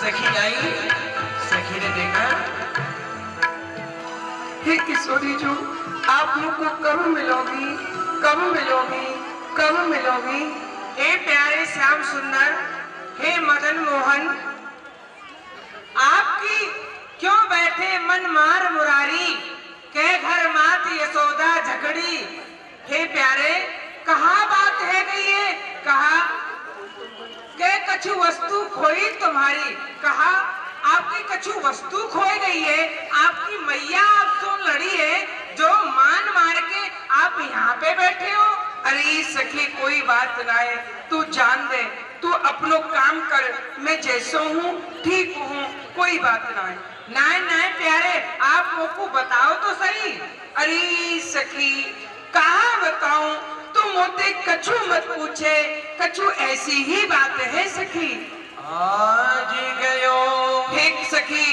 सखी आई, सखी ने देखा, हे किशोरी जो आप लोग को कब मिलोगी, कब मिलोगी, कब मिलोगी? हे प्यारे श्याम सुंदर, हे मदन मोहन, आपकी क्यों बैठे मन मार मुरारी, के घर मात यशोदा झगड़ी। हे प्यारे, कहाँ बात है गई है, कहा के कछु वस्तु खोई तुम्हारी, कहा आपकी कछु वस्तु खोई गई है, आपकी मैया आपसे लड़ी है जो मान मार के आप यहाँ पे बैठे हो। अरे सखी कोई बात ना है, तू जान दे, तू अपनो काम कर, मैं जैसो हूँ ठीक हूँ, कोई बात ना है। ना प्यारे, आप को बताओ तो सही। अरे सखी कहाँ बताऊं, तुम मोते कछु मत पूछे, कछु ऐसी ही बात है सखी। आज गयो एक सखी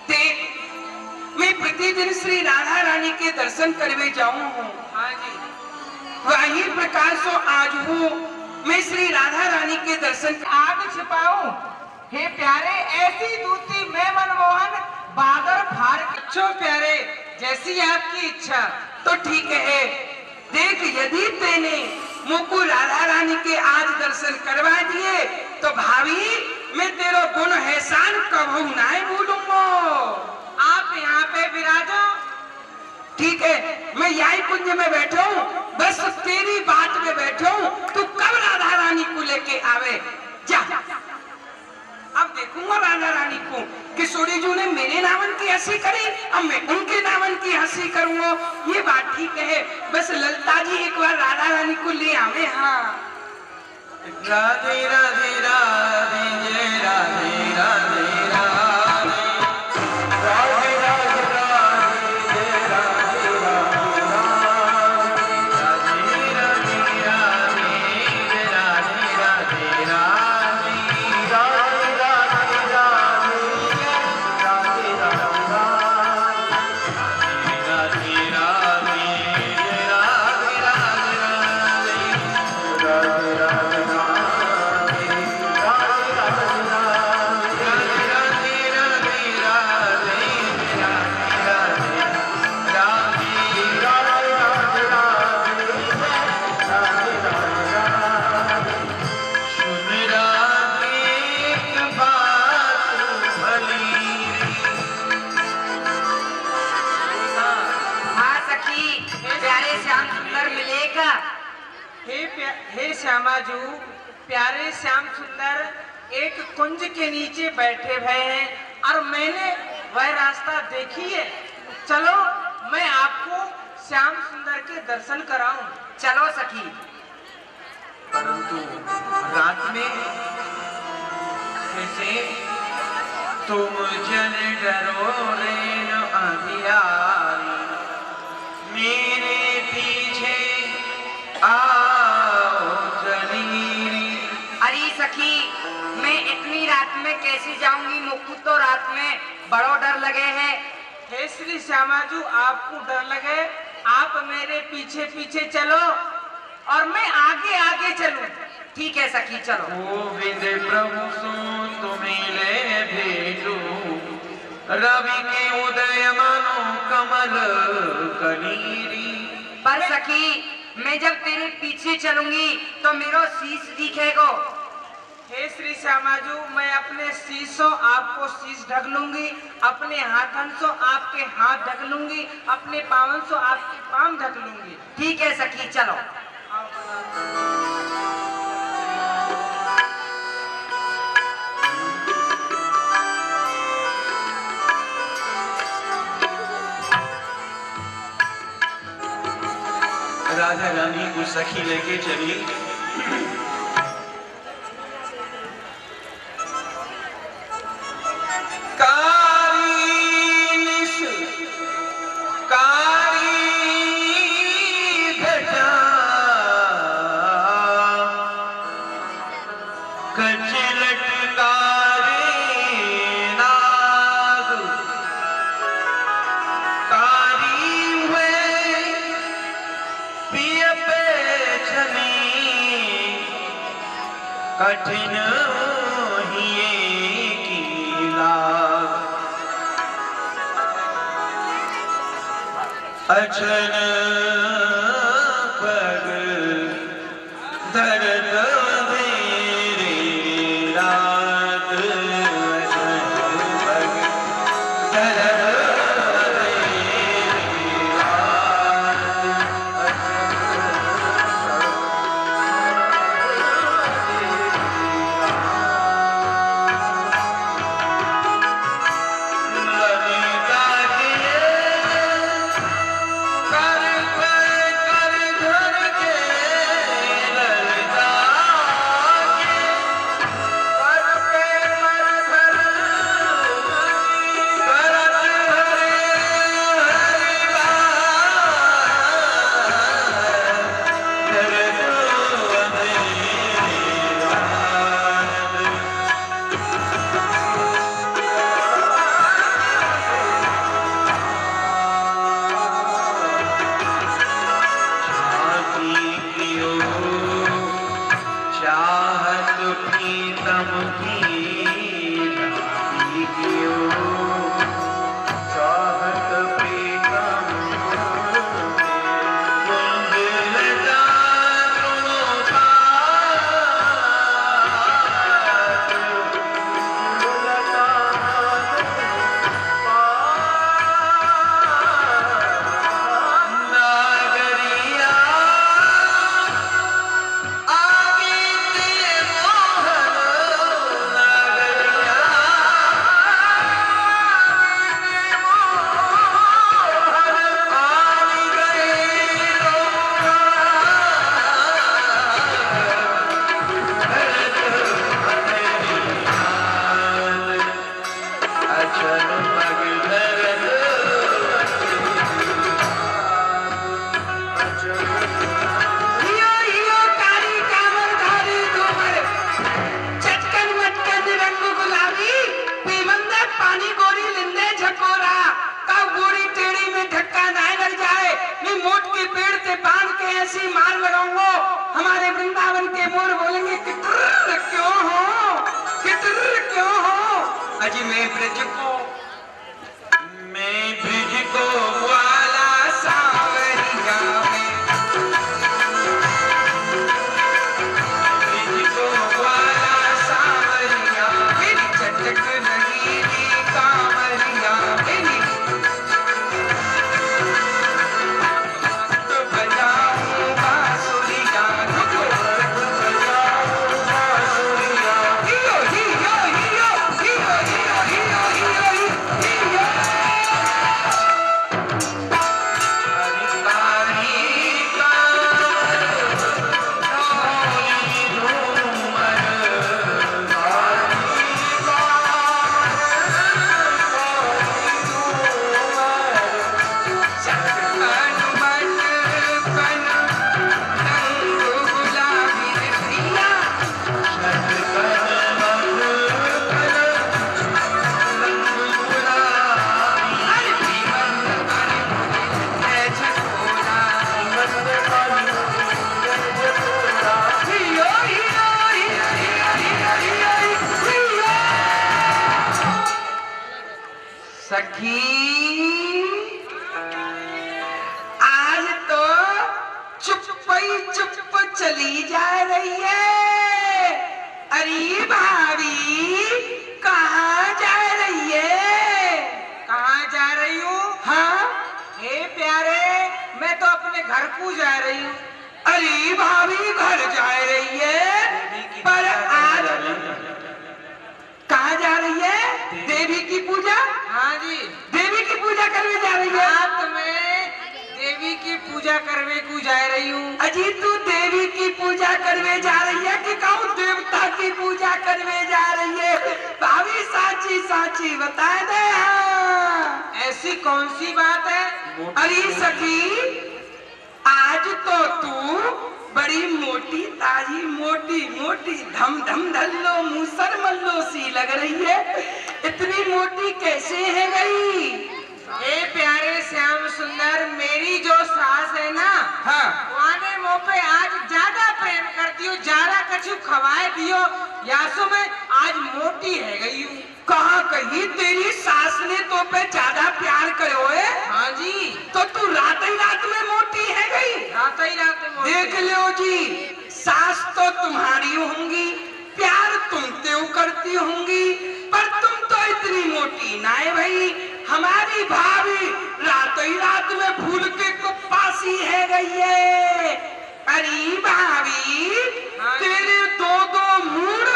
देख, मैं प्रतिदिन श्री राधा रानी के दर्शन करवे जाऊं हूँ। हाँ जी, वही प्रकार सो आज हूँ मैं श्री राधा रानी के दर्शन आग छिपाऊं। हे प्यारे, ऐसी दूती मैं मनमोहन बादर फार। अच्छो प्यारे, जैसी आपकी इच्छा, तो ठीक है। देख, यदि तेने मुझको राधा रानी के आज दर्शन करवा दिए तो भाभी मैं तेरा गुण एहसान कभी नहीं भूलूंगा। आप यहाँ पे विराजो, ठीक है, मैं यही कुंज में बैठा हूँ, बस तेरी बात में बैठा हूँ, तू कब राधा रानी को लेके आवे जा। अब देखूंगा राधा रानी को। किशोरी जी ने मेरे नावन की हंसी करी, अब मैं उनके नावन की हंसी करूंगा, ये बात ठीक है। बस ललता जी एक बार राधा रानी को ले आवे। हाँ, राधे राधे राधे जय राधे राधे हे श्यामाजू, प्यारे श्याम सुंदर एक कुंज के नीचे बैठे हुए हैं और मैंने वह रास्ता देखी है। चलो मैं आपको श्याम सुंदर के दर्शन कराऊं। चलो सखी। परंतु रात में कैसे? तुम जन डरो रे न अंधियारी, मेरे पीछे सखी, मैं इतनी रात में कैसे जाऊंगी, मुझको तो रात में बड़ो डर लगे है। हे श्री श्यामाजू, आपको डर लगे, आप मेरे पीछे पीछे चलो और मैं आगे आगे चलूं। ठीक है सखी, चलो। गोविंद प्रभु सो तुम्हें ले भेजू, रवि के उदय मानो कमल कनीरी। पर सखी, मैं जब तेरे पीछे चलूंगी तो मेरा शीश दिखेगा। हे श्री श्यामाजू, मैं अपने शीशों आपको शीश ढक लूंगी, अपने हाथन से आपके हाथ ढक लूंगी, अपने पावन से आपके पांव ढक लूंगी। ठीक है सखी, चलो। राधा रानी को सखी लेके चली। कठिन ही की अचन पग दर्द मेरी रात अचन पग दर्द हमारे वृंदावन के मोर बोलेंगे किटर क्यों हो अजी मैं ब्रज को वाला सावरिया में ब्रज को वाला सावरिया मेरी चटक नहीं दी कांवरिया मेरी सखी आज तो चुप चली जा रही है। अरे भाभी कहाँ जा रही है? कहाँ जा रही हूँ? हाँ हे प्यारे मैं तो अपने घर को जा रही हूँ। अरे भाभी घर जा रही है पर आज कहाँ जा रही है? देवी की पूजा? हाँ जी देवी की पूजा करने जा रही है। रात में देवी की पूजा करने को जा रही हूँ। अजी तू देवी की पूजा करने जा रही है कि कहूँ देवता की पूजा करने जा रही है? भाभी साची साची बता दे। हाँ ऐसी कौन सी बात है? अरे सखी आज तो तू बड़ी मोटी ताजी मोटी धम धल्लो मूसर मल्लो सी लग रही है। इतनी मोटी कैसे है गई? ए प्यारे श्याम सुंदर मेरी जो सास है ना हाँ वाने मुँह पे आज ज्यादा प्रेम कर दियो ज्यादा कछु खवाए दियो यासो में आज मोटी है गई हूँ। कहाँ कही तेरी सास ने तो पे ज्यादा प्यार करो है? हाँ जी तो तू रात देख लो जी, सास तो तुम्हारी होंगी, प्यार तुम त्यों करती होंगी, पर तुम तो इतनी मोटी ना है भाई। हमारी भाभी रात ही रात में फूल के कुप्पासी है गई है। अरे भाभी, तेरे दो दो मूड।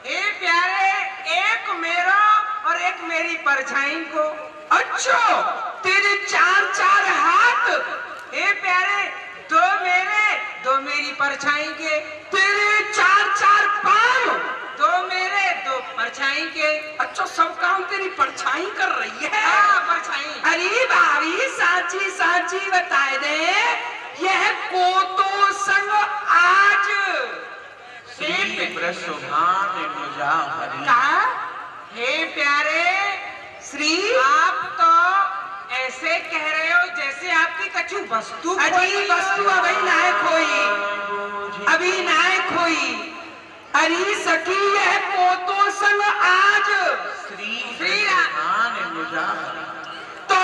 ए प्यारे, एक मेरा और एक मेरी परछाई को। अच्छा, तेरे चार चार हाथ। ए प्यारे, दो मेरे, दो मेरी परछाई के। तेरे चार चार पाँव। दो मेरे, दो परछाई के। अच्छा, सब काम तेरी परछाई कर रही है। हाँ, परछाई। अरे भाभी, साची साची बताए दे, यह को तो संग आज श्री ब्रह्मांड मुजाहरी। कहा? हे प्यारे, श्री आप तो ऐसे कह रहे हो जैसे आपकी कछु वस्तु अजी खोई हो। वस्तु अभी नाय खोई, अभी नाय खोई। अरे सखी, यह को तो संग आज श्री श्री ब्रह्मांड मुजाहरी। तो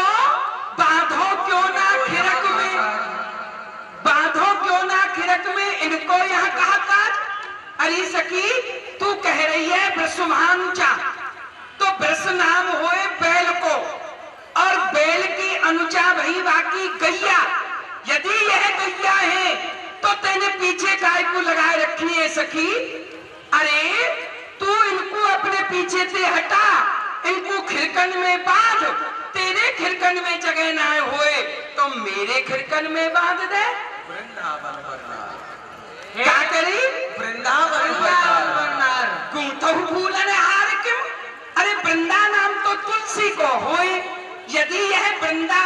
बांधो क्यों ना खिरक में, बांधो क्यों ना खिरक में इनको यहाँ कहा काज। अरे सखी, तू कह रही है ब्रह्मांचा, तो ब्रस नाम होए बैल को, और बैल की अनुजा भई बाकी गैया। यदि यह गैया है तो तेने पीछे गाय को लगाए रखी है सखी। अरे तू इनको अपने पीछे से हटा, इनको खिरकन में बांध। तेरे खिरकन में जगह ना होए तो मेरे खिरकन में बांध दे। वृंदावन वरनार। क्या करी? वृंदावन वरनार। वरनार। गूंथहु फूलन हार किम। अरे वृंदा नाम तो तुलसी को होए। यदि यह वृंदा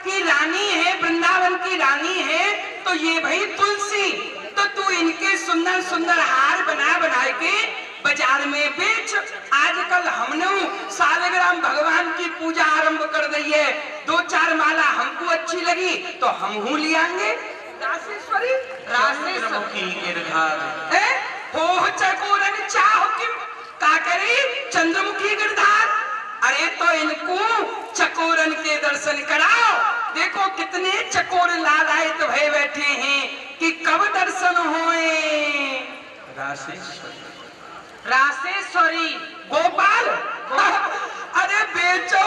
की रानी है, वृंदावन की रानी है, तो ये भाई तुलसी, तो तू इनके सुंदर सुंदर हार बना बना के बाजार में बेच। आजकल हमने सालग्राम भगवान की पूजा आरंभ कर दी है। दो चार माला हमको अच्छी लगी तो हम हूँ ले आएंगे। राशेश्वरी, चंद्रमुखी गिरधार। हो चकोरन चाहो किम, का करी? चंद्रमुखी गिरधार। अरे तो इनको चकोरन के दर्शन कराओ। देखो कितने चकोर लालायत भय बैठे हैं कि कब दर्शन होए। राशेश्वरी। राशेश्वरी। गोपाल, अरे बेचो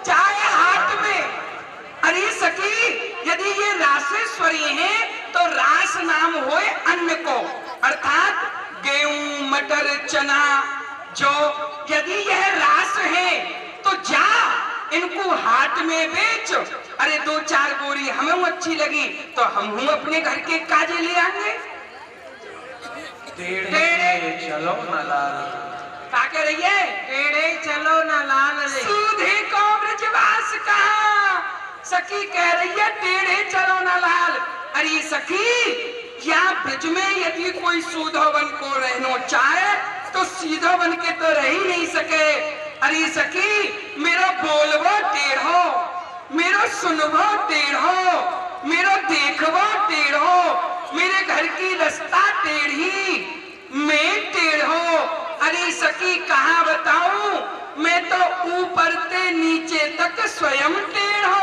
जाए हाट में। अरे सखी, यदि ये राशेश्वरी है तो रास नाम होए अन्न को, अर्थात गेहूं मटर चना जो। यदि यह रास है तो जा इनको हाट में बेच। अरे दो चार बोरी हमें अच्छी लगी तो हम अपने घर के काजे ले आएंगे। टेढ़े चलो न लाल। क्या कह रही है? टेढ़े चलो न लाल रे। सूधे को ब्रजवास कहा। सखी कह रही है टेढ़े चलो न लाल। अरे सखी, यहाँ ब्रज में यदि कोई सूधोवन को रहना चाहे तो सीधो बन के तो रह ही नहीं सके। अरे सखी, मेरा बोलबो टेढ़ो, मेरो सुनबो टेढ़ो, मेरो देखबो टेढ़ो, मेरे घर की रास्ता टेढ़ी, मैं टेढ़ो। अरे सखी कहाँ बताऊं, मैं तो ऊपर से नीचे तक स्वयं टेढ़ो।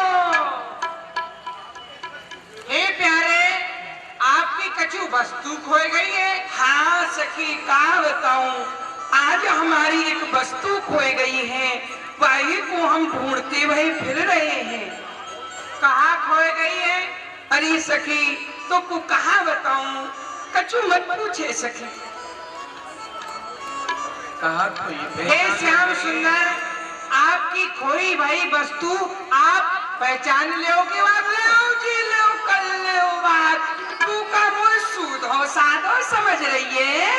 हे प्यारे, आपकी कछु वस्तु खोई गई है। हाँ सखी, कहाँ बताऊं, आज हमारी एक वस्तु खोई गई है, वही को हम ढूंढते हुए फिर रहे हैं। कहाँ खोई गई है? अरे सखी, तो को कहाँ बताऊं, कछु मत पूछे सखी। कहा कोई हे श्याम सुंदर, आपकी खोई भाई वस्तु आप पहचान लोगे? कर ले बात, तू का मुझ सूधो साधो समझ रही है।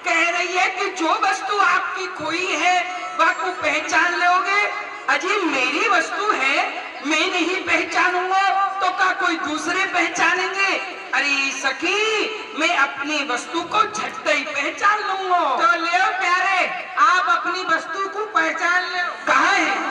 कह रही है कि जो वस्तु आपकी खोई है वह को पहचान लोगे। अजी मेरी वस्तु है, मैं नहीं पहचानूंगा तो क्या कोई दूसरे पहचानेंगे? अरे सखी, मैं अपनी वस्तु को झट ही पहचान लूंगा। तो ले प्यारे, आप अपनी वस्तु को पहचान लो। कहाँ है?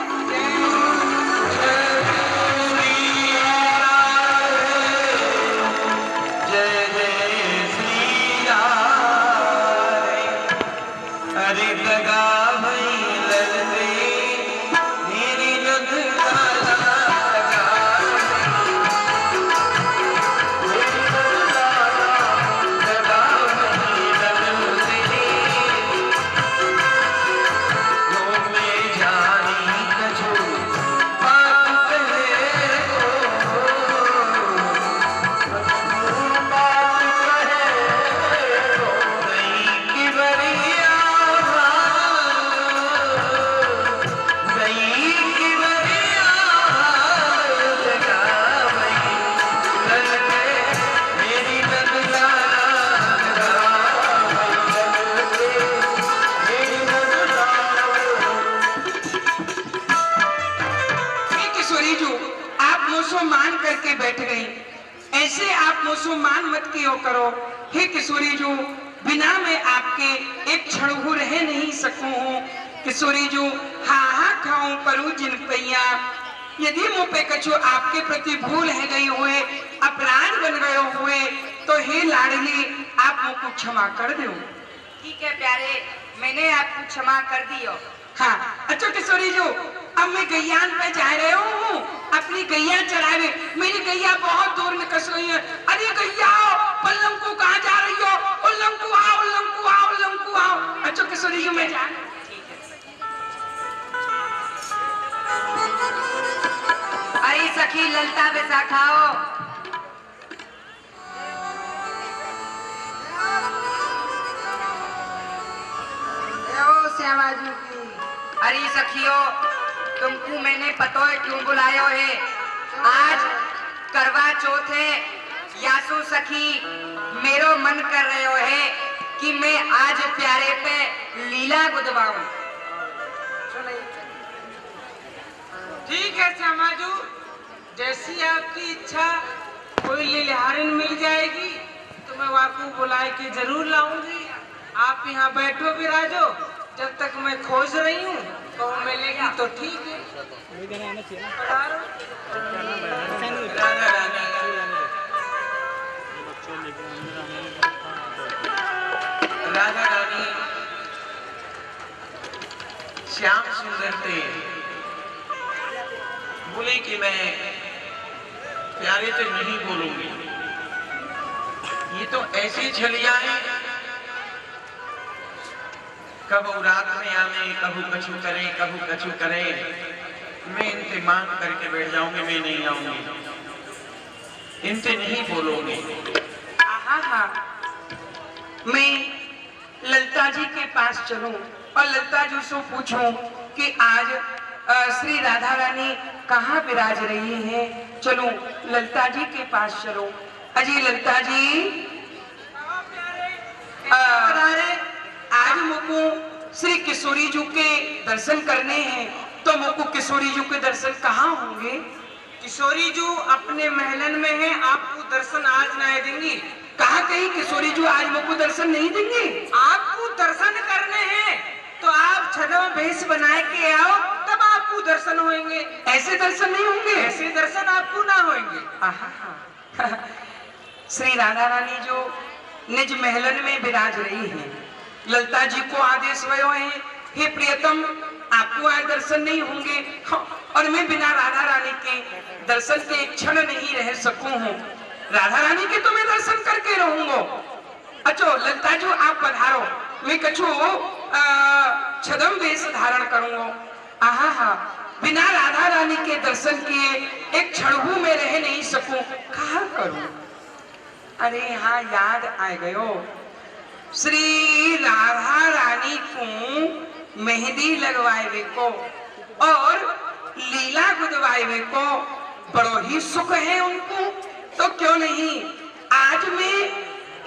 मत कियो करो। हे किशोरी जो, बिना मैं आपके एक क्षण हो रह नहीं सकूं हूँ। किशोरी जो, हा खाऊं करूं जिन पैया, यदि मुँह पे कछु आपके प्रति भूल है गई हुए, अपराध बन गए हुए, तो हे लाडली आप मुझको क्षमा कर दो। ठीक है प्यारे, मैंने आपको क्षमा कर दियो। हाँ, अच्छा किशोरी जो, अब मैं गैयान पे जा रहे हूँ, अपनी गैया चरावे। मेरी गैया बहुत दूर में कस रही है। अरे गैया पल्लम को कहाँ जा रही हो? उल्लम को आओ, उल्लम को आओ, उल्लम को आओ। अच्छा किशोरी जो, मैं जा। अरे सखी ललता बैसाखाओ। श्यामाजू की। अरे सखियो, तुमको मैंने पतो है क्यों बुलायो है। आज करवा चौथ है। यासु सखी मेरो मन कर रहे है कि मैं आज प्यारे पे लीला गुदवाऊं। ठीक है श्यामाजू, जैसी आपकी इच्छा। कोई लिलहारिन मिल जाएगी तो मैं वाकू बुलाए के जरूर लाऊंगी। आप यहाँ बैठो विराजो, जब तक मैं खोज रही हूँ तो मिलेगी तो ठीक है। पधारो। राधा रानी, राधा रानी, श्याम सुंदर थे, बोले कि मैं प्यारे से नहीं बोलूंगी। ये तो ऐसी छलियां हैं, कब रात में आने, कबू कछु करें, कबू कछु करें। मैं इनसे मांग करके बैठ जाऊंगी, मैं नहीं आऊंगी, इनसे नहीं बोलूंगी। हाँ, मैं ललिता जी के पास चलूं और ललिता जी से पूछूं कि आज श्री राधा रानी कहाँ विराज रही है। चलो ललिता जी के पास चलो। अजी ललिता जी, आज मुझको श्री किशोरी जी के दर्शन करने हैं, तो मुझको किशोरी जी के दर्शन कहाँ होंगे? किशोरी जी अपने महलन में है, आपको दर्शन आज नहीं देंगी। कहा कहीं किशोरी जी आज मुझको दर्शन नहीं देंगे? आपको दर्शन करने हैं तो आप छदों भेष बनाए के आओ, तब आपको दर्शन होंगे। ऐसे दर्शन नहीं होंगे? ऐसे दर्शन आपको ना होंगे। श्री राधा रानी जो निज महलन में विराज रही है, ललिता जी को आदेश भयो है, हे प्रियतम आपको आज दर्शन नहीं होंगे। और मैं बिना राधा रानी के दर्शन के एक क्षण नहीं रह सकूं हूँ। राधा रानी के तो मैं दर्शन करके रहूंगा। अच्छा ललिता जी आप पधारो, मैं कछु छदम वेश धारण करूंगा। हाँ, बिना राधा रानी के दर्शन किए एक क्षण में रह नहीं सकूं। कहा करूं? अरे हाँ, याद आ गयो, श्री राधा रानी को मेहंदी लगवाए को और लीला गुदवाए को बड़ो ही सुख है उनको। तो क्यों नहीं आज मैं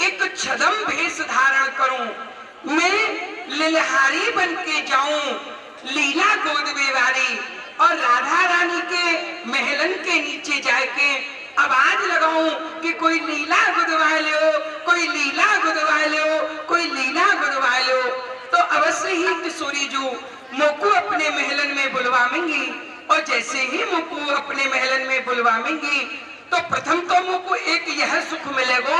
एक छदम भेष धारण करूं, मैं लिलहारी बन के जाऊं, लीला गोदवे वाली, और राधा रानी के महलन के नीचे जाके आवाज लगाऊं कि कोई लीला गुदवा लो, कोई लीला गुदवा लो, कोई लीला गुदवा लो। तो अवश्य ही किशोरी जो मोको अपने महलन में बुलवाएंगी, और जैसे ही मोको अपने महलन में बुलवाएंगी तो प्रथम तो मुझको एक यह सुख मिलेगा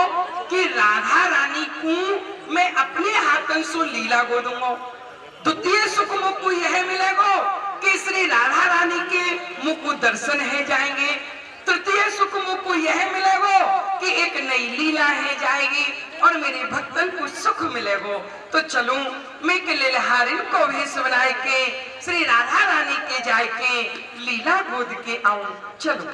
कि राधा रानी को मैं अपने हाथों से लीला गोदूंगा। द्वितीय सुख मुझको यह मिलेगा कि श्री राधा रानी के मुझको दर्शन है जाएंगे। तृतीय सुख मुझको यह मिलेगा कि एक नई लीला है जाएगी और मेरे भक्तन को सुख मिलेगा। तो चलो मैं के लिलहारिन को भेष बनाए के श्री राधा रानी के जाए के लीला गोद के आऊं। चलो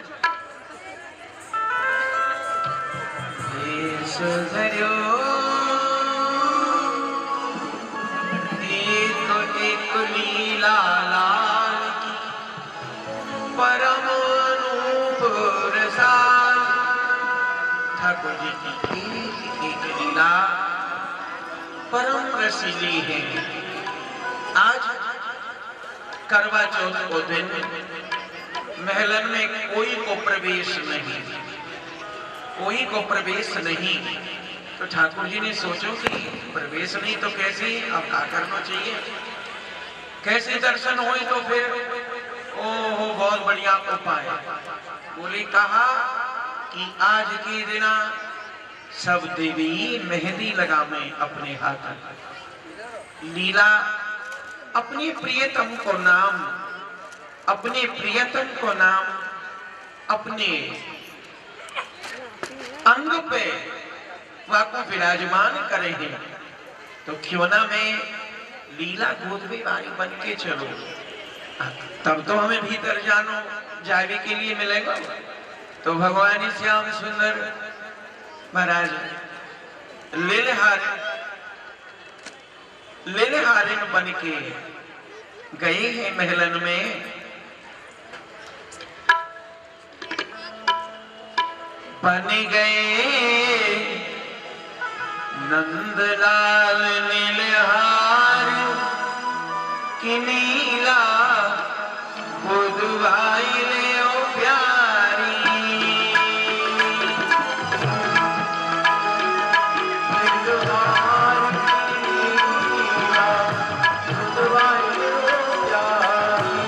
एक लीला लाल की परम रूप रसाल। ठाकुर जी की एक लीला परम रसीली है। आज करवा चौथ को दिन महलन में कोई को प्रवेश नहीं, कोई को प्रवेश नहीं। तो ठाकुर जी ने सोचो कि प्रवेश नहीं तो कैसे, अब क्या करना चाहिए, कैसे दर्शन हो। तो फिर ओहो बहुत बढ़िया उपाय। बोले कहा कि आज के दिन सब देवी मेहंदी लगावे अपने हाथ, लीला अपने प्रियतम को नाम, अपने प्रियतम को नाम अपने अंग पे वाको विराजमान करे हैं। तो क्यों ना मैं लीला गोदवे वाली बन के चलो, तब तो हमें भीतर जानो जावे के लिए मिलेगा। तो भगवान श्याम सुंदर महाराज लेलहारिन बन के गए हैं महलन में। बन गए नंदलाल नीलहार की नीला बुधवाई ले ओ प्यारी। नीलहार की नीला बुधवाई ले ओ प्यारी।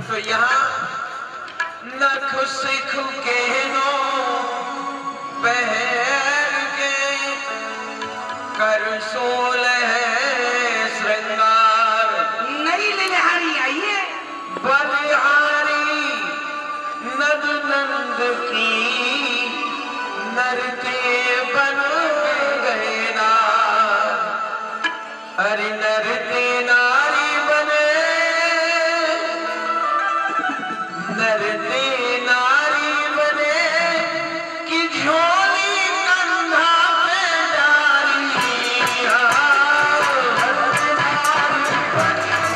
तो यहाँ नख सिख के नो पहर के कर सोल है श्रृंगार। नहीं लेलहारी आइए बलिहारी नद नंद की नरते बन गए ना। अरे नरते नारी बने, नरते नारी बने कि झोली कंधा पे डाली। नरते नारी बने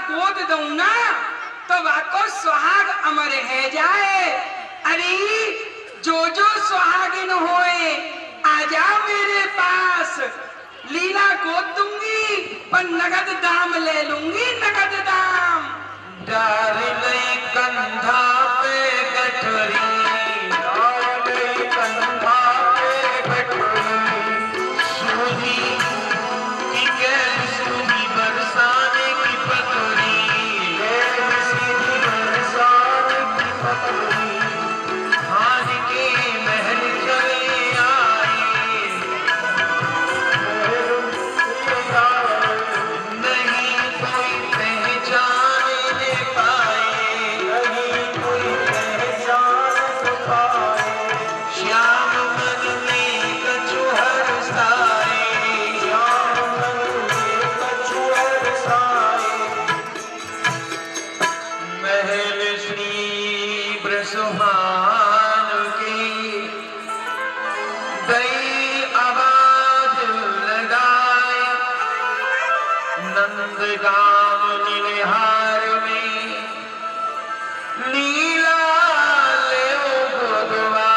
गोद दऊं ना तो वाको सुहाग अमर है जाए। अरे जो जो सुहागिन होए आ जाओ मेरे पास, लीला गोद दूंगी पर नगद दाम ले लूंगी, नगद दाम। डाल लई कंधा पे गठरी, डाल लई कंधा पे गठरी, सूही की गैल सूही बरसाने की पतरी, गैल सूही बरसाने की पतरी, हार के महल चले आए, नहीं कोई पहचान ले पाए, नहीं कोई पहचान पाए, श्याम मन में कछुहर साए, श्याम मन में कछुहर साए, महल श्री ब्रसुहान की गई आवाज लगाए, नंदगांव निहार में लीला ले गोदवा,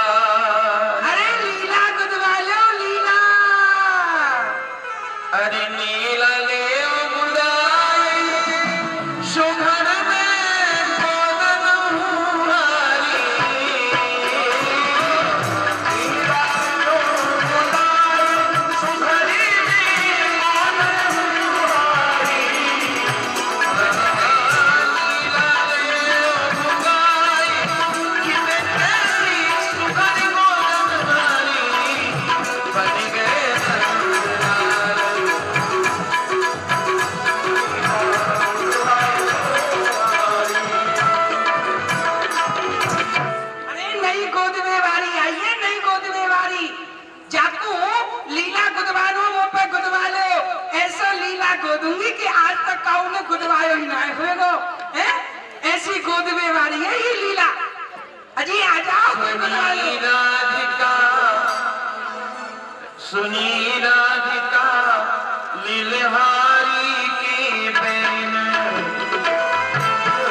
अरे लीला गुदवा लो लीला। अरे नीला ले बुलाए, सुघर में गोदन हुआरी, लीला लो बुलाए, सुघर में गोदन हुआरी, लीला ले बुलाए, कि मैं कैसी सुघर गोदन वाली, बन गए नंदलाल। अरे नई गोद में वारी आई है, नई गोद में वारी। जाकू लीला गुदवा लो, मुंह पे गुदवा लो। ऐसा लीला गोदूंगी कि आज तक काऊ ने गुदवायो ही ना होएगो। हैं? ऐसी गोद में वारी है ये लीला। अजी आ जाओ कोई गुदवा लो। सुनी राधिका, सुनी राधिका, लीलहारी के बैन,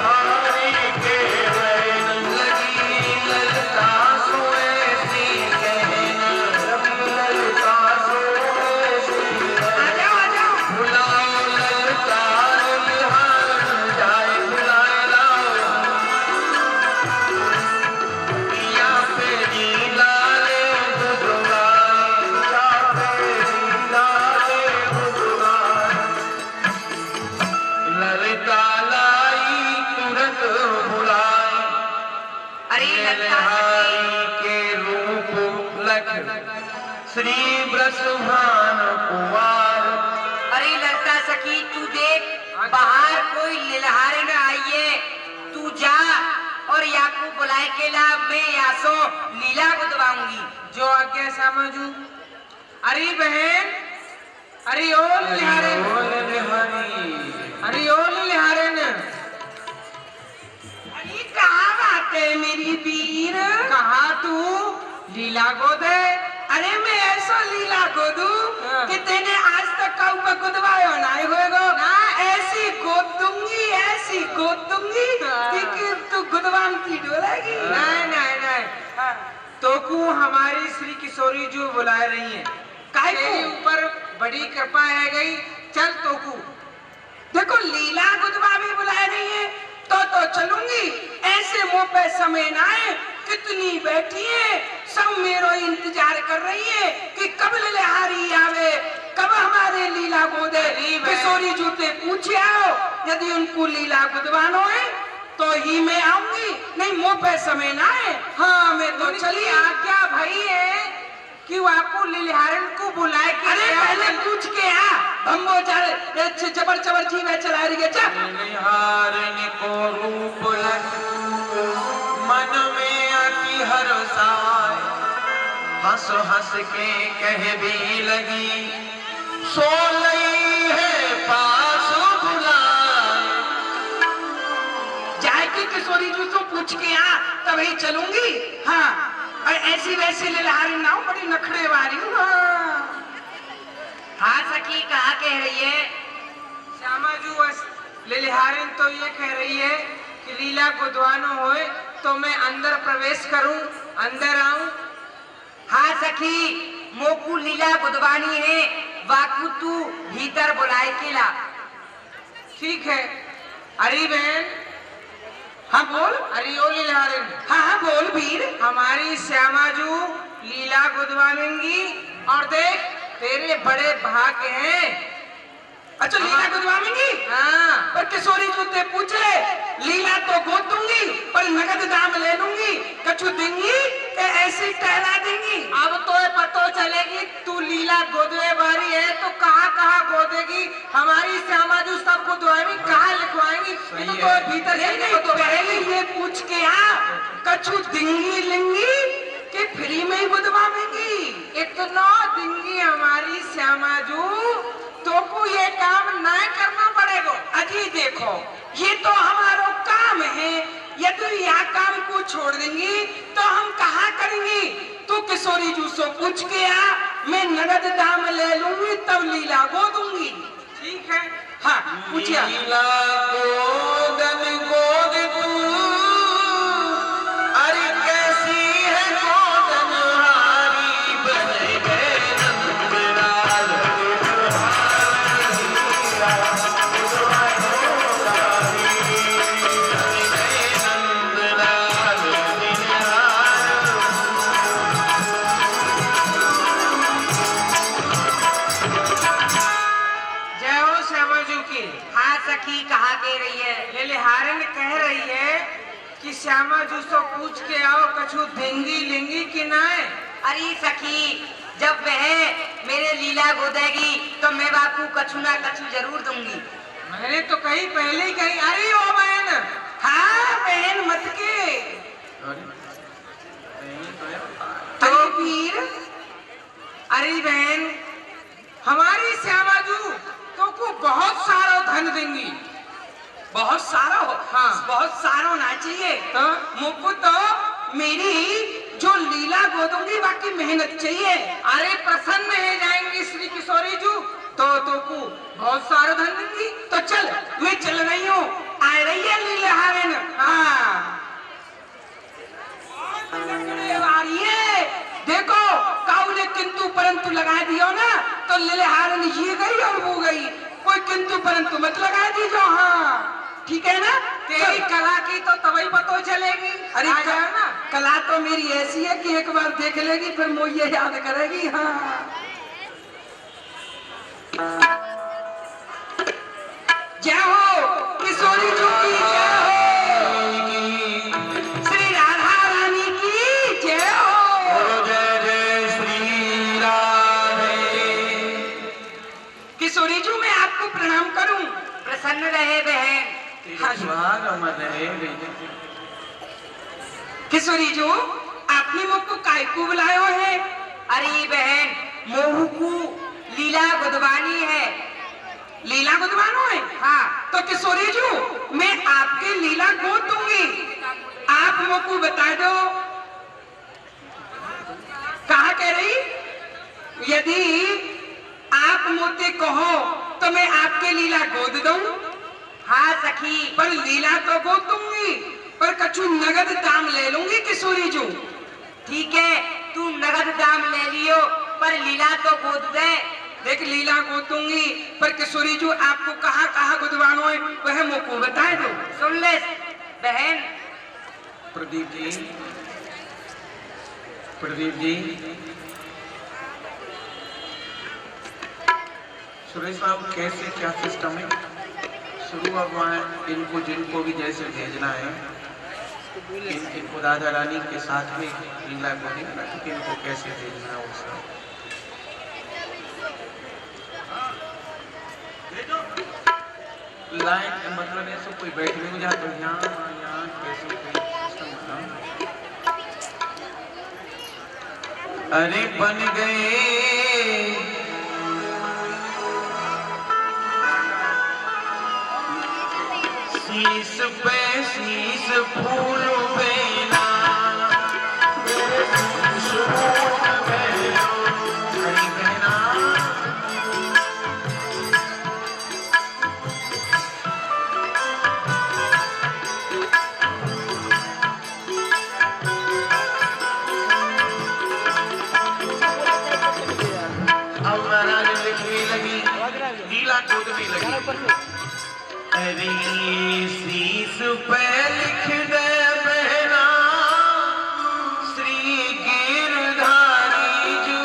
हारी के बैन, लगी ललका सोए सी कहन, लगी ललका सोए सी कहन, आ जाओ बुलाओ ललका निहार जाए, बुलाए लाओ पिया पे लीला ले गुदवाए, पिया पे लीला ले गुदवाए, ललिता लाई तुरंत बुलाए, अरे ललता लीलहारी के रूप लख श्री ब्रसुहान कुमार, अरे ललता सखी तू देख बाहर कोई लिलहारे न आइए, तू जा और याकू बुलाए के ला, मैं यासो लीला गुदवाऊंगी। जो आज्ञा समझू। अरे बहन, अरे ओ लिहारे, अरे ओ लिहारे न, अरे कहाँ बात है मेरी वीर? कहा तू लीला गोदे? अरे मैं ऐसा लीला गोदू हाँ। कि तेने आज तक काऊ पे गुदवायो ना होएगो। ना। ऐसी गोद दूंगी, ऐसी गोद दूंगी हाँ। कि तू गुदवामती डोलेगी। नहीं नहीं नहीं, हाँ। तो को हमारी श्री किशोरी जो बुला रही है, काहे को? तेरे ऊपर बड़ी कृपा है गई। चल तो को देखो लीला गुदवा भी बुला रही है तो चलूंगी। ऐसे मुंह पे समय ना आए, कितनी बैठी है सब मेरो इंतजार कर रही है कि कब लिलहारी आवे, कब हमारे लीला गोदे। अरे बहन। किशोरी जूते पूछे आओ, यदि उनको लीला गुदवानो है तो ही मैं आऊंगी, नहीं मुंह पे समय ना आए। हाँ मैं तो उनकी चली। आज्ञा भाई है कि वो आपको लिलहारन को बुलाए के अरे ले आओ। पहले पूछ के आ, भम्बो चल जबर जबर जीवे चला रही है। चल निहारन को रूप लख मन में अति हर्षाए, हंस हंस के कह भी लगी, सो लई है पास बुलाए। जाएगी किशोरी जी तो पूछ के आ, तभी चलूंगी। हाँ और ऐसी वैसी लिलहारी ना हो, बड़ी नखरे वाली हूँ। हाँ। हाँ सखी कहा कह रही है? श्यामा जू लिलिहारिन तो ये कह रही है कि लीला गोदवानो होए तो मैं अंदर प्रवेश करूं, अंदर आऊं। हाँ सखी, मोकू लीला गुदवानी है, वाकू तू भीतर बुलाए के ला। ठीक है। अरे बहन, हाँ बोल। अरे ओ लिलिहारिन, हाँ हाँ बोल वीर। हमारी श्यामाजू लीला गुदवानेंगी और देख तेरे बड़े भाग्य हैं। अच्छा लीला गुदवाएंगी? हाँ। पर किशोरी जो ते पूछे, लीला तो गोद दूंगी पर नगद दाम ले लूंगी, कछु देंगी कि ऐसे टहला देंगी? अब तो ये पतो चलेगी तू लीला गोदवे वाली है तो कहाँ कहाँ गोदेगी। हमारी श्यामाजू सब गोदवाएंगी, कहाँ लिखवाएंगी, ये तो भीतर ये नहीं तो पहले ये पूछ के आ, कछु देंगी लेंगी कि फ्री में ही गुदवाएंगी? इतना देंगी हमारी श्यामाजू तो को ये काम ना करना पड़ेगा। अजी देखो, ये तो हमारा काम है, यदि यह काम को छोड़ देंगी तो हम कहाँ करेंगी? तो किशोरी जू से पूछ के आ, मैं नगद दाम ले लूंगी तब लीला को दूंगी। ठीक है। हाँ पूछिया। लीला गोदन गोद तू, अरे कैसी है गोदन हारी, बन गए नंदलाल। जय हो श्यामाजू की। हाँ सखी, कहा कह रही है? लिलिहारिन कह रही है कि श्यामाजू से पूछ के आओ कछु देंगी लेंगी कि ना। अरे सखी, जब वह मेरे लीला गोदेगी तो मैं बापू कछु ना कछु जरूर दूंगी। मैंने तो कही पहले ही कही। अरे ओ बहन, हाँ बहन मत के। तो वीर, अरे बहन, हमारी श्यामाजू तो को बहुत सारा धन देंगी। बहुत सारा हो? हाँ। बहुत सारा होना चाहिए। तो मुझको तो मेरी जो लीला गोदूंगी बाकी मेहनत चाहिए। अरे प्रसन्न है जाएंगी श्री किशोरी जू तो को बहुत सारा धन देंगी। तो चल, मैं चल रही हूँ, आ रही है लीलाहारिन। हाँ आ रही है। देखो काऊ ने किंतु परंतु लगा दियो ना तो लीलाहारिन ये गई और वो गई, कोई किंतु परंतु मत लगा दीजो। हाँ ठीक है ना? तेरी कला की तो तभी पतो चलेगी। अरे आ जाओ ना। कला तो मेरी ऐसी है कि एक बार देख लेगी फिर वो ये याद करेगी। हाँ जय हो किशोरी जी की जय हो, श्री राधा रानी की जय हो। जय जय श्री राधे। किशोरी जी मैं आपको प्रणाम करूं। प्रसन्न रहे बहन। किशोरी जी आपने मुझको काय को बुलायो है? अरे बहन, मोहू को लीला गुदवानी है। लीला गुदवानो है? हाँ। तो किशोरी जी मैं आपके लीला गोद दूंगी, आप मुझको बता दो कहाँ कह रही। यदि आप मुझे कहो तो मैं आपके लीला गोद दूं। हाँ सखी, पर लीला तो गोद दूंगी पर कछु नगद दाम ले लूंगी किशोरी जी। ठीक है, तू नगद दाम ले लियो पर लीला तो गोद दे। देख लीला गोद दूंगी पर किशोरी जी आपको कहाँ कहाँ गुदवानो है वह मुझको बता दो। सुन ले बहन। प्रदीप जी, प्रदीप जी, सुरेश बाबू कैसे क्या सिस्टम है? शुरू अब वहाँ इनको जिनको भी जैसे भेजना है इनको राधा रानी के साथ में लीला को देखना कि इनको कैसे भेजना है उसका। लाइन का मतलब ऐसे कोई बैठने को जाता है यहाँ कैसे कोई सिस्टम बना। अरे बन गए शीश पे शीश फूल बेना, हरी बहना। पे लिख दे बहना श्री गिरधारी जू।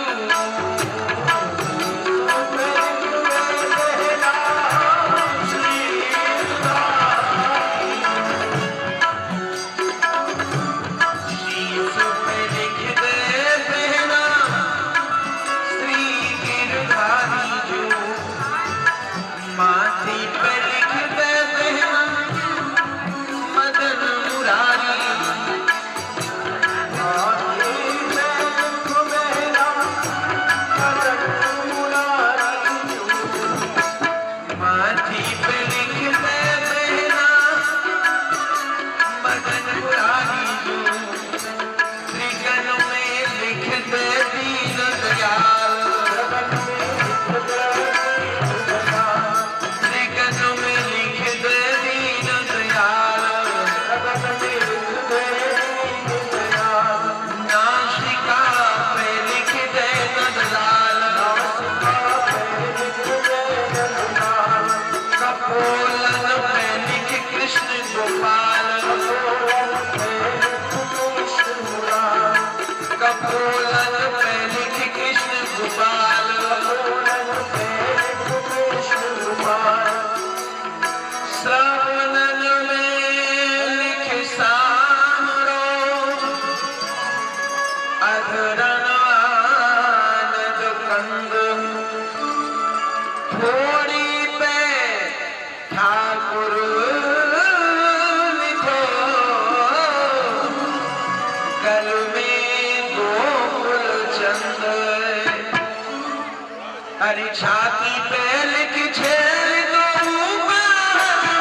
अरे छाती पे लिख छेड़ दो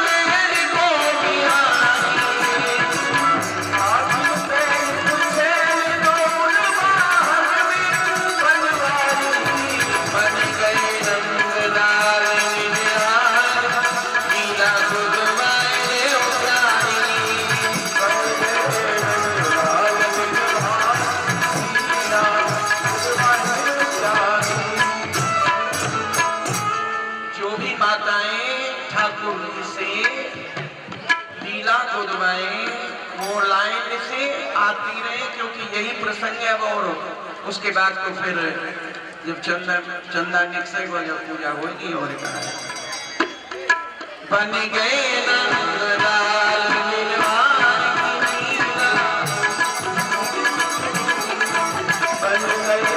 मेरे को बिहारी। छाती पे लिख छेड़ दो बनवारी। बन गई रंगदार निहार नीला गुदवाए ओ प्यारी। बन गए रंगदार निहार नीला गुदवाए ओ प्यारी। जो भी माताएं ठाकुर से लीला गोदवाएं वो लाइन से आती रहे, क्योंकि यही प्रसंग है। और उसके बाद तो फिर जब चंदा निकसे जब पूजा होगी और बन गए नंदलाल बन गए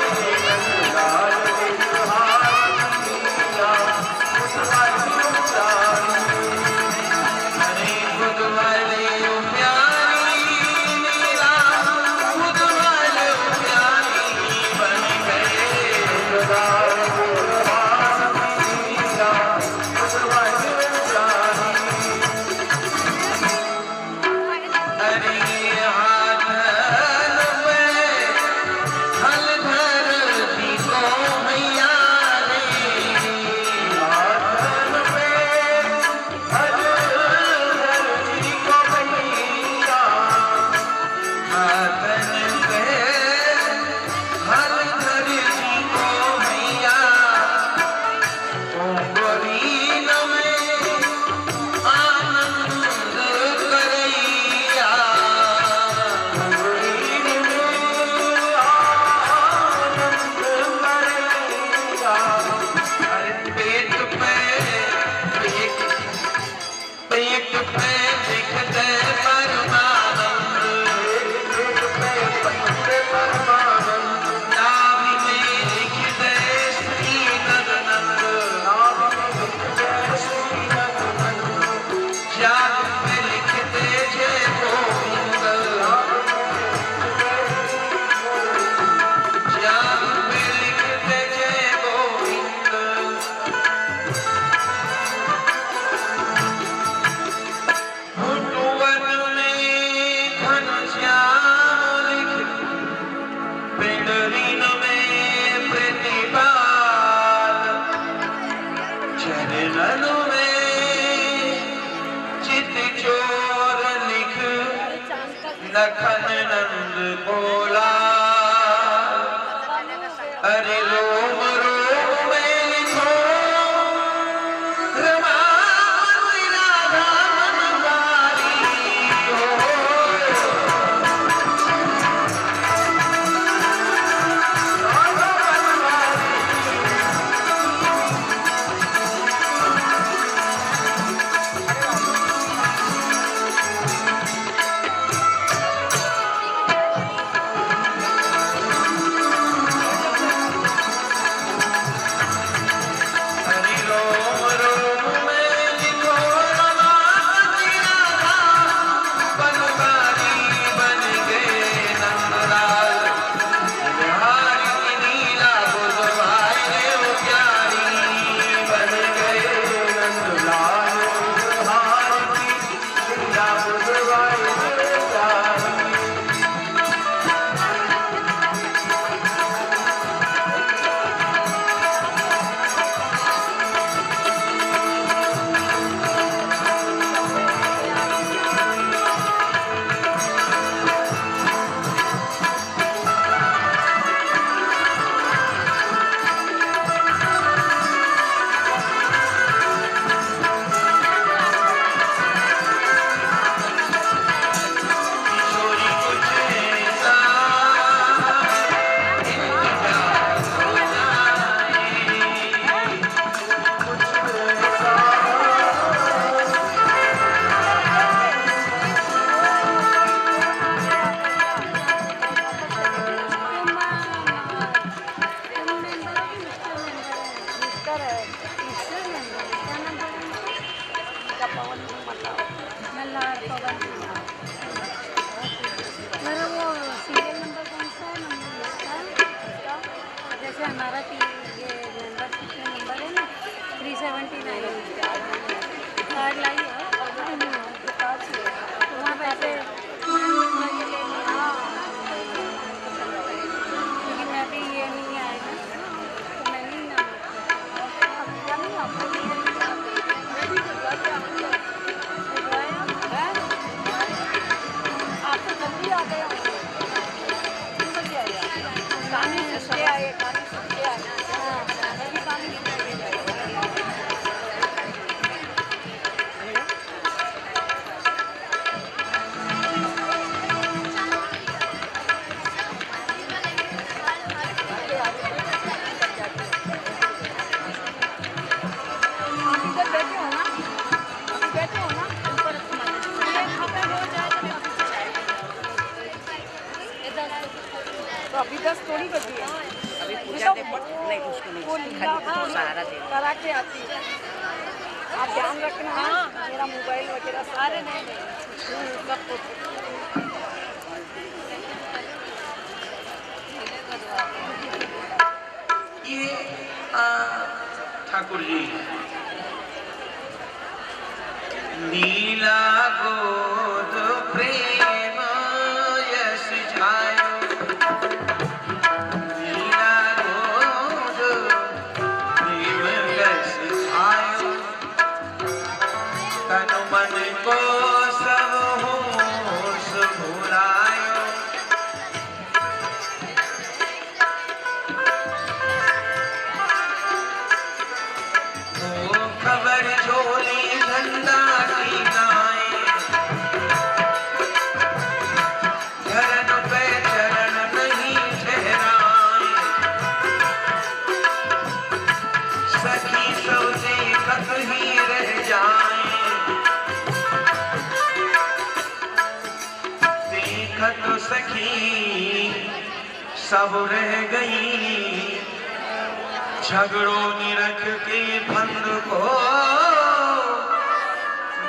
लखन नंद बोला। अरे रोम रोम में लिखो रमा राधा मनवारी। मेरा वो सीरियल नंबर कौन सा है नंबर उसका जैसे हमारा ये मेंबरशिप में नंबर है ना 379 कार्ड लाई है और कार्ड से तो वहाँ पे ऐसे हाँ क्योंकि मैं भी ये नहीं आएगा तो मैं नहीं ना क्या नहीं आपको मैं भी आप तो जल्दी आ गए हो कहानी सुनते आए कहानी सुनते आए हाँ मैं भी कहानी तो अभी 10 थोड़ी बजी है अभी पूजा दे नहीं उसको नहीं वो लीला सहारा दे करा के आती है आप ध्यान रखना मेरा मोबाइल वगैरह सारे नहीं सब ये ठाकुर जी नीला गोद प्रेम यश छायो नीला गोद प्रेम यश छायो तन मन को सब होश भुलायो ओ खबर झोली धंधा की नाए धरन पे चरण नहीं ठहराए सखी सब देखत ही रह जाए देखत सखी सब रह गई झगड़ों निरख के फंद को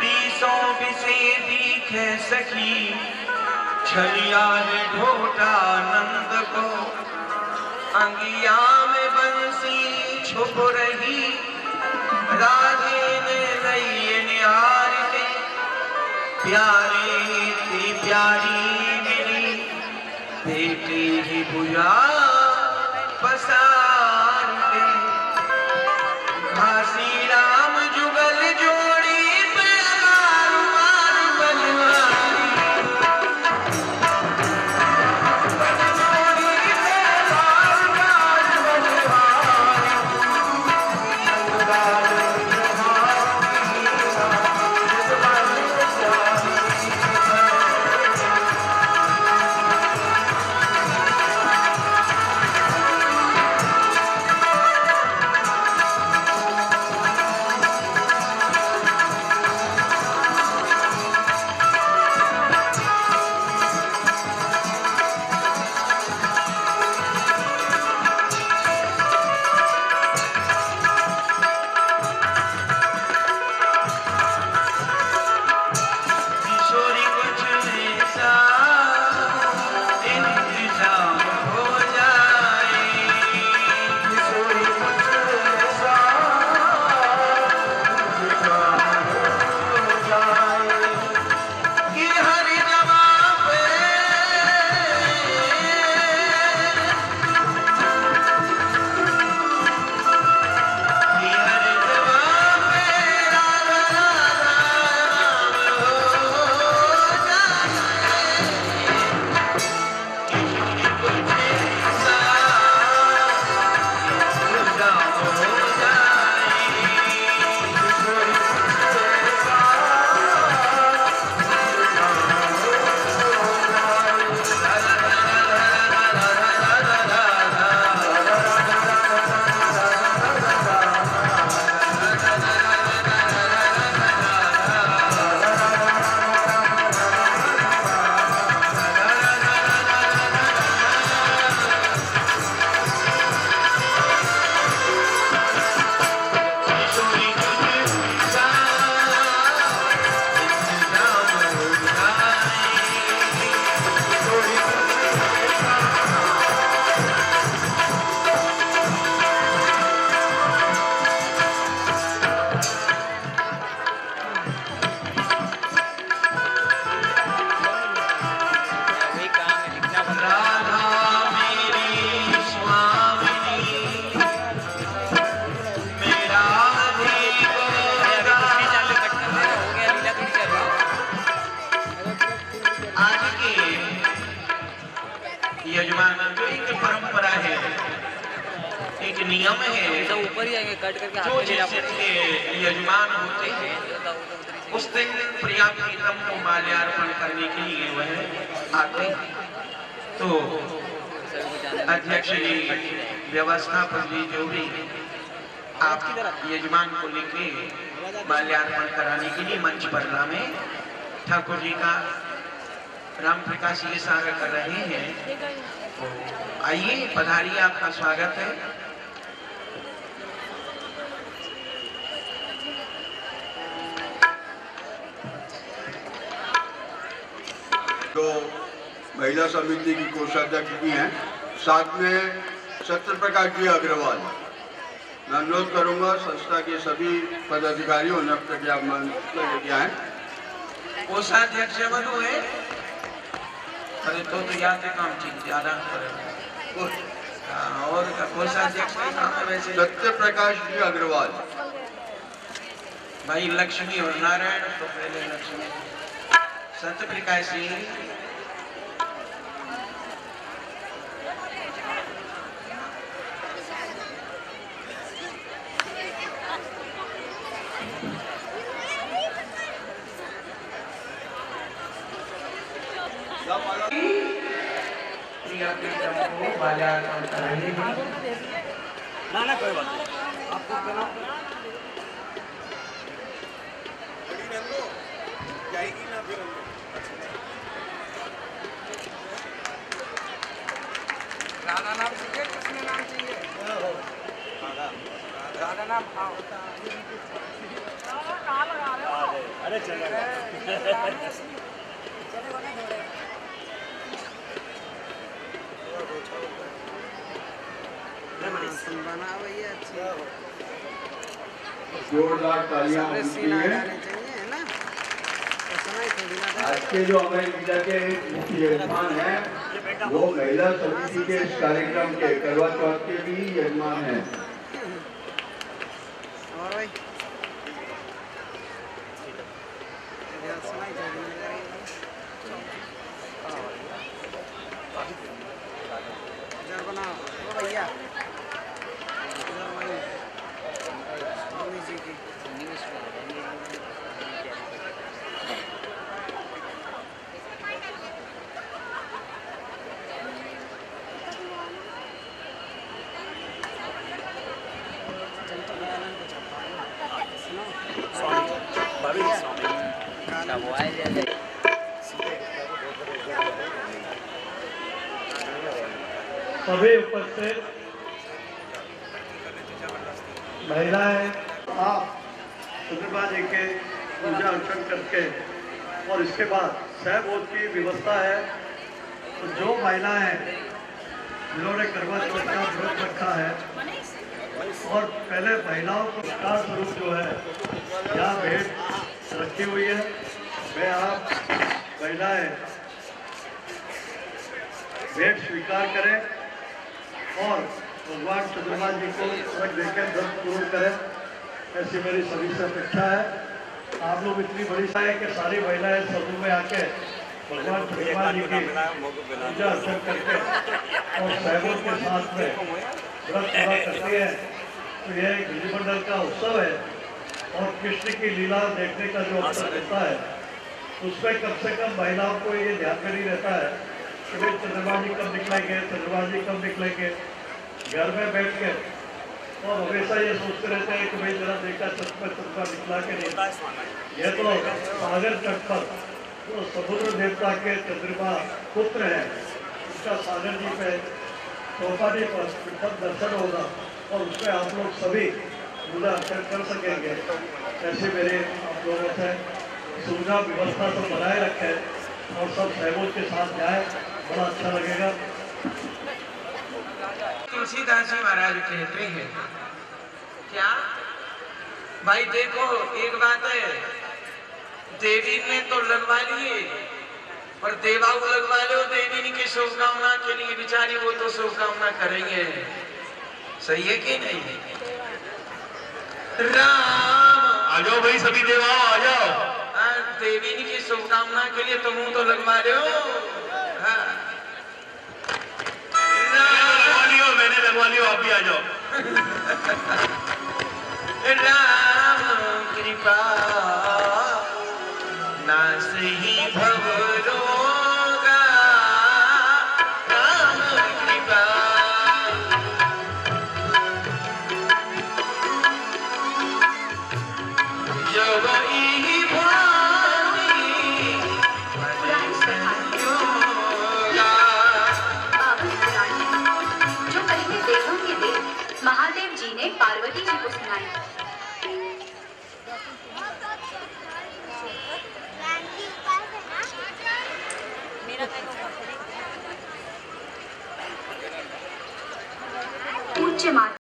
बीसों बिसे दिखे सखी छलिया ने ढोटा नंद को अंगिया में बंसी छुप रही राधे ने लई निहार के प्यारे थी प्यारी मिली बेटी ही बुझा पसार के घासी राम जुगल जोड़ी पे मार मार बलवारी जोड़ी पे मार मार बलवारी नियम है, ऊपर ही आएंगे कट करके जो जैसे के यजमान होते हैं उस दिन प्रिया प्रीतम को माल्यार्पण करने के लिए वह आते हैं। तो अध्यक्ष जी, व्यवस्थापक जी, जो भी आप यजमान को लेके माल्यार्पण कराने के लिए मंच पर लावे। ठाकुर जी का राम प्रकाश ये सारा कर रहे हैं। तो आइए, पधारिए, आपका स्वागत है। तो महिला समिति की कोषाध्यक्ष भी हैं, साथ में सत्य प्रकाश जी अग्रवाल। मैं अनुरोध करूंगा संस्था के सभी पदाधिकारियों ने अब तक आमंत्रण किया है। कोषाध्यक्ष मनु है, अरे तो याद है काम ठीक ज्यादा और कोषाध्यक्ष का नाम है वैसे सत्य प्रकाश जी अग्रवाल। भाई लक्ष्मी और नारायण, तो पहले लक्ष्मी। सत्य प्रकाश जी, प्रिया प्रीतम को माल्यार्पण कराएंगे। ना कोई बात नहीं, आपको राधा नाम चाहिए, कृष्ण नाम चाहिए? राधा नाम। अरे चलेगा। जोरदार तालियां होती हैं। आज के जो हमारे जिला के मुख्य यजमान हैं वो महिला समिति के इस कार्यक्रम के करवा चौथ के भी यजमान हैं। सभी उपस्थित महिलाएं आप चंद्रमा जी के पूजा अर्चन करके और इसके बाद सहभोज की व्यवस्था है। तो जो महिलाएं जिन्होंने करवा चौथ का व्रत रखा है और पहले महिलाओं को विकास स्वरूप जो है यहाँ भेंट रखी हुई है, वे आप महिलाएं भेंट स्वीकार करें और भगवान चंद्रमा जी को रख देकर व्रत पूर्ण करें। ऐसी मेरी सभी से अपेक्षा है। आप लोग इतनी बड़ी है कि सारी महिलाएं समूह में आके भगवान चंद्रमा जी की पूजा अर्चन करके और सहयोग के साथ में व्रत पूरा करती है। तो यह एक विधिमंडल का उत्सव है और कृष्ण की लीला देखने का जो अवसर होता है उसमें कम से कम महिलाओं को ये ध्यान में नहीं रहता है कि भाई चंद्रमा जी कब निकलेंगे, चंद्रमा जी कब निकलेंगे। घर में बैठ के और हमेशा ये सोचते रहते हैं कि भाई जरा देखा छत पर चंद्रमा निकला के नहीं। यह तो सागर तट पर जो समुद्र देवता के चंद्रमा पुत्र है उसका सागर जी पे चौपाटी पर पृथक दर्शन होगा और उसमें आप लोग सभी पूजा अर्चन कर सकेंगे। ऐसे मेरे आप लोगों से सुविधा व्यवस्था तो बनाए रखें और सब सहयोग के साथ जाए, बड़ा अच्छा लगेगा। तुलसीदास जी महाराज कहते हैं क्या भाई, देखो एक बात है, देवी ने तो लगवा लिए पर देवाऊ लगवा लो देवी की शुभकामना के लिए, बेचारी वो तो शुभकामना करेंगे। सही है कि नहीं? राम आ जाओ भाई, सभी देवाओं आ जाओ। देवी की शुभकामना के लिए तुम तो लगवा रहे हो। हाँ। मैंने लगवा लियो, आप भी आ जाओ। राम कृपा नास ही भव रोगा, राम कृपा। जब ही भानी पुरानी संयोगा। जो पहले देवों के देव महादेव जी ने पार्वती जी को सुनाई। उच्च माता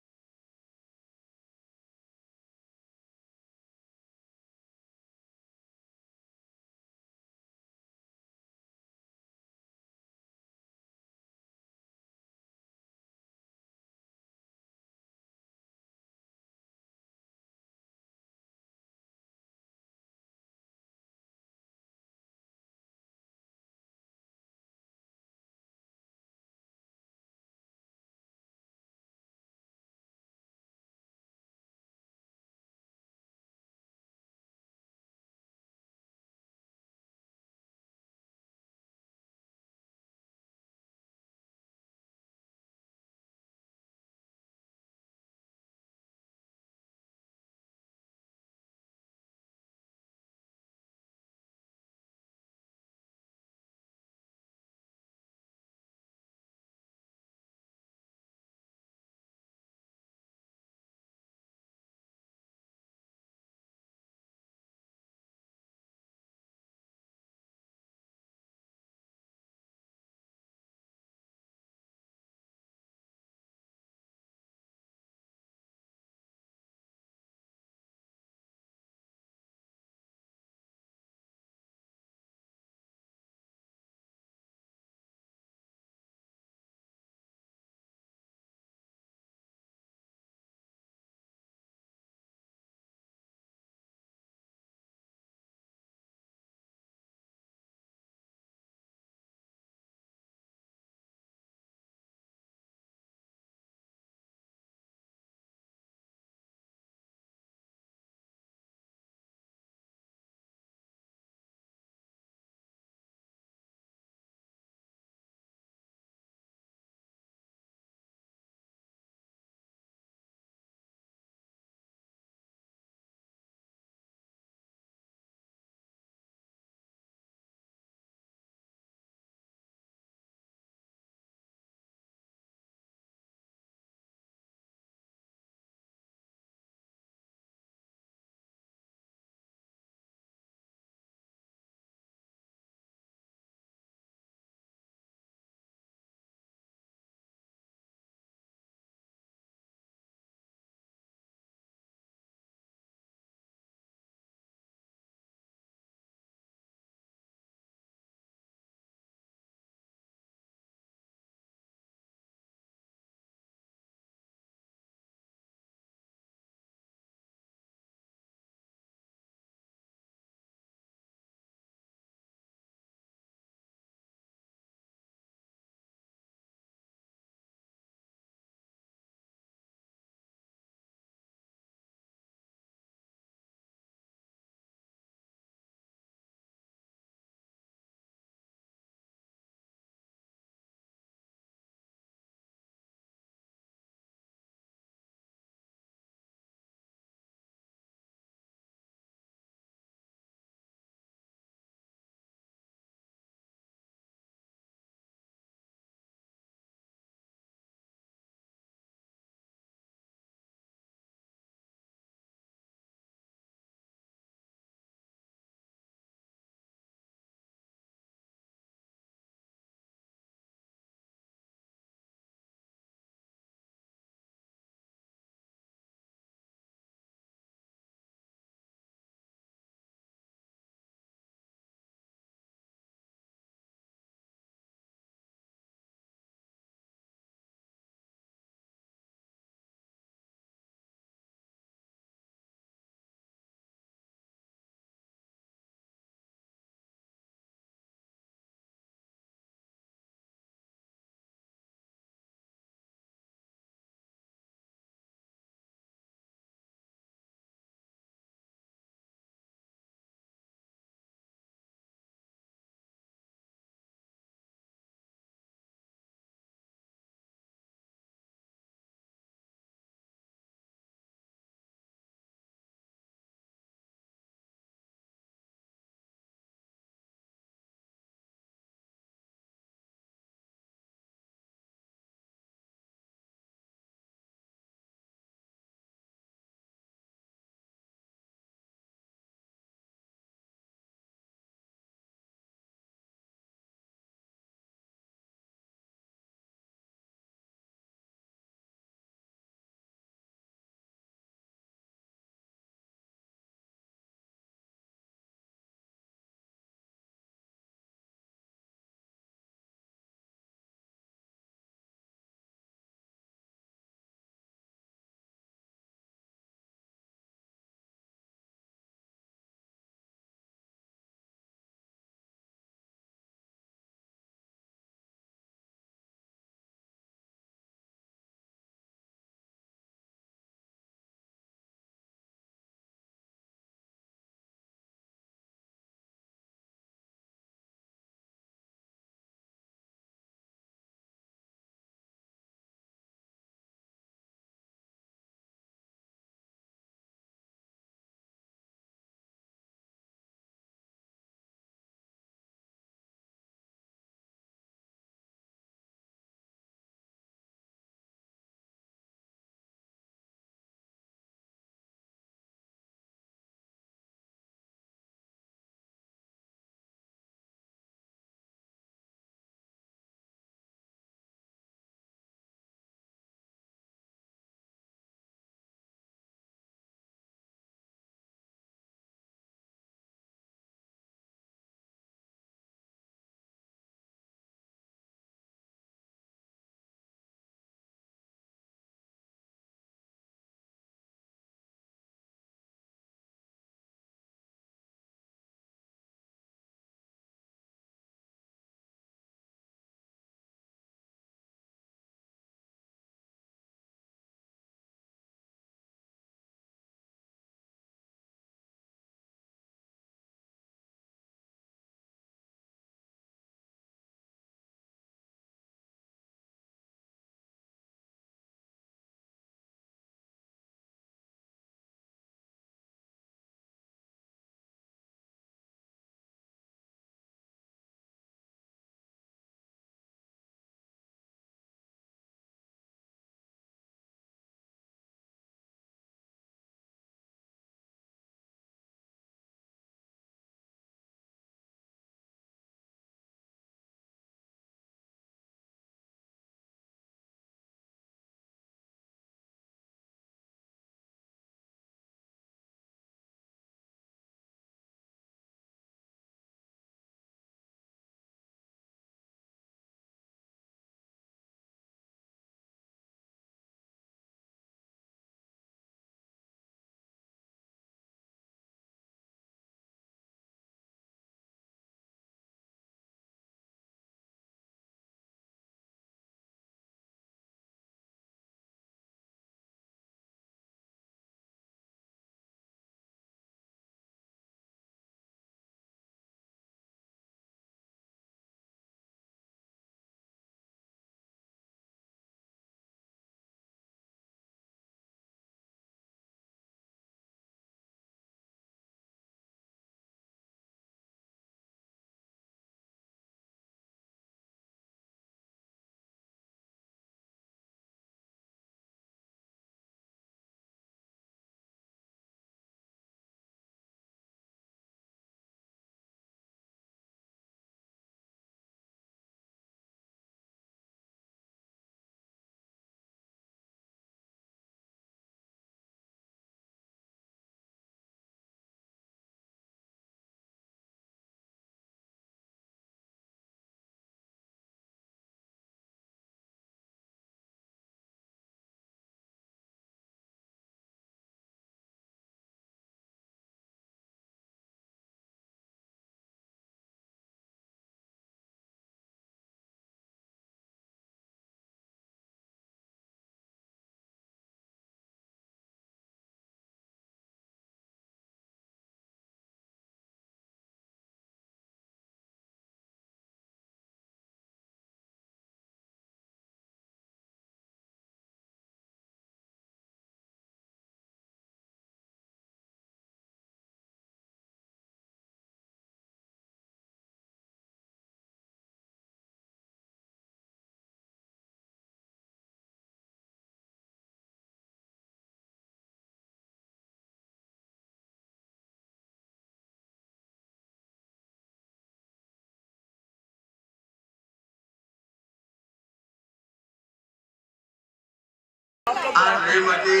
श्रीमती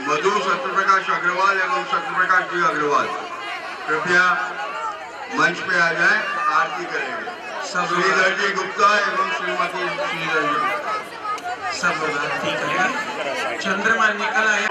मधु सत्यप्रकाश अग्रवाल एवं सत्यप्रकाश जी अग्रवाल कृपया मंच पे आ जाएं, आरती करेंगे। श्रीधर जी गुप्ता एवं श्रीमती श्रीधर जी गुप्ता सब लोग आरती करें। चंद्रमा निकल आया।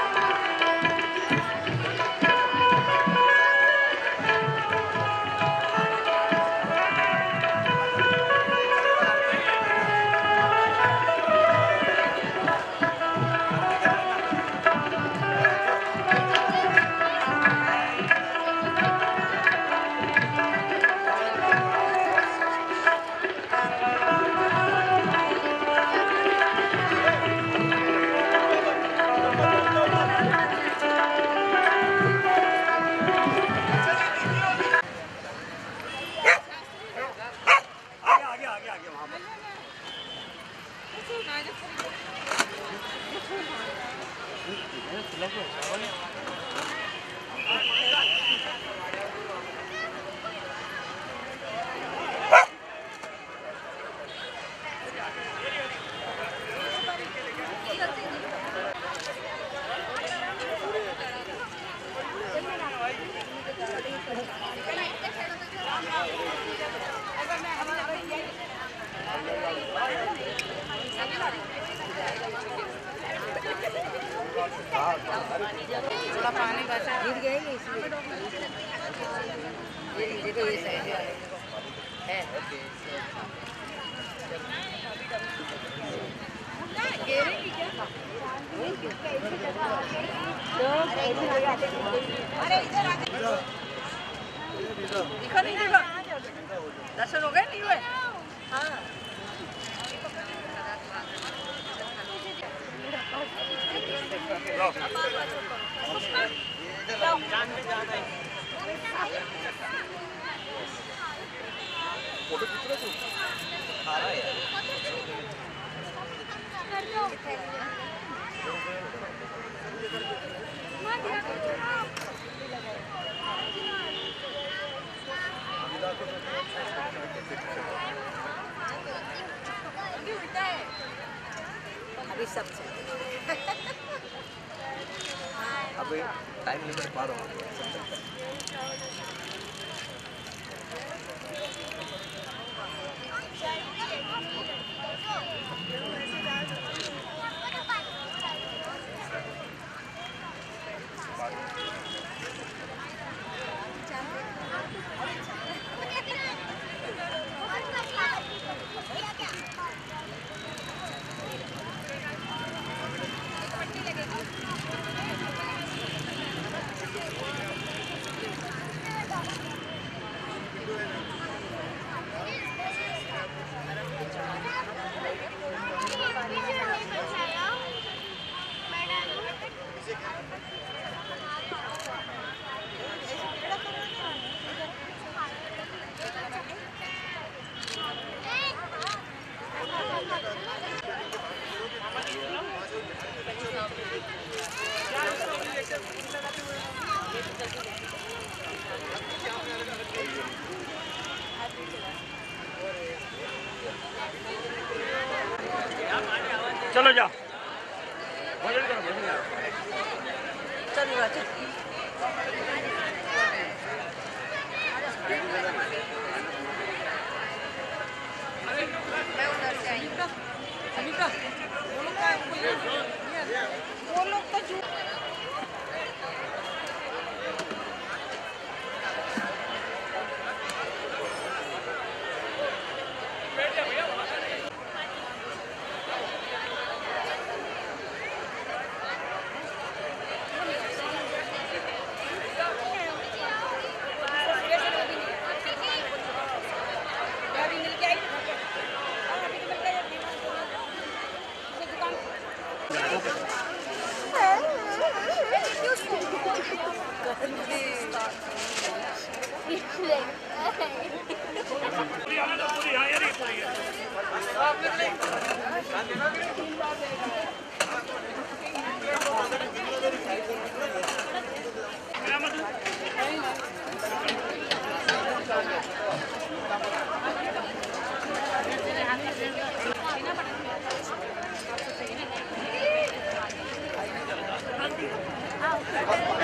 थोड़ा पानी बचा गिर गए इसलिए ये देखो ये साइड है गिरेगी क्या अरे इधर आके दिखो नहीं दिखो दर्शन हो गए नहीं हुए हाँ फोटो खींच रहे तू आ रहा है अभी सब अबे टाइम लिमिट पार हो गया चलो जा वो लोग तो क्या